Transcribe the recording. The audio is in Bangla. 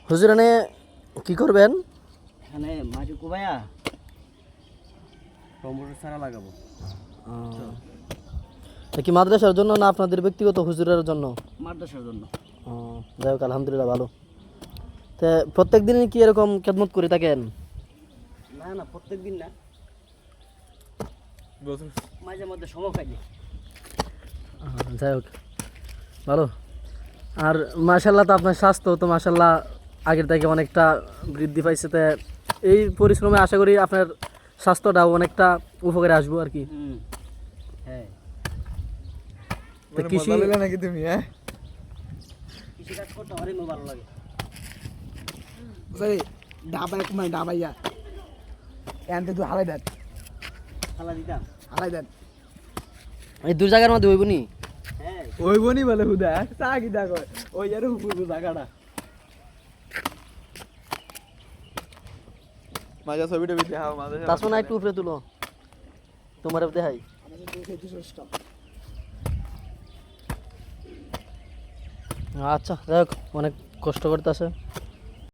হুজুর এনে কি করবেন? এখানে মাটি কুবায়া টমেটো চারা লাগাবো। কি মাদ্রাসার জন্য না আপনাদের ব্যক্তিগত হুজুরের জন্য? মাদ্রাসার জন্য। যাই হোক, আলহামদুলিল্লাহ ভালো। তো প্রত্যেক দিনই কি এরকম খেদমত করে থাকেন? না না, প্রত্যেক দিন না, মাঝে মধ্যে সময় পাইলে। যাই হোক ভালো। আর মাশাল্লাহ, তো আপনার স্বাস্থ্য তো মাশাল্লাহ আগের থেকে অনেকটা বৃদ্ধি পাইছে। তো এই পরিশ্রমে আশা করি আপনার স্বাস্থ্যটাও অনেকটা উপকারে আসবো আর কি। হ্যাঁ, তো কৃষি নাকি তুমি? কৃষিকাজ করতে আমারই ভালো লাগে। ডাবা এক মানে ডাবাইয়া এনতে তুই হালাই দেন, ফালা দিতাম। হালাই দেন। এই দুই জায়গার মধ্যে হইব নি? হ্যাঁ, ওই বনি বলে হুদা চা কি দেখো ওই আর উপর জায়গাটা মাঝে ছবিটা বিতে হাও মাঝে তাছমা একটু উপরে তুলো, তোমার দেখাই। আচ্ছা যাই হোক, অনেক কষ্ট করতেছে।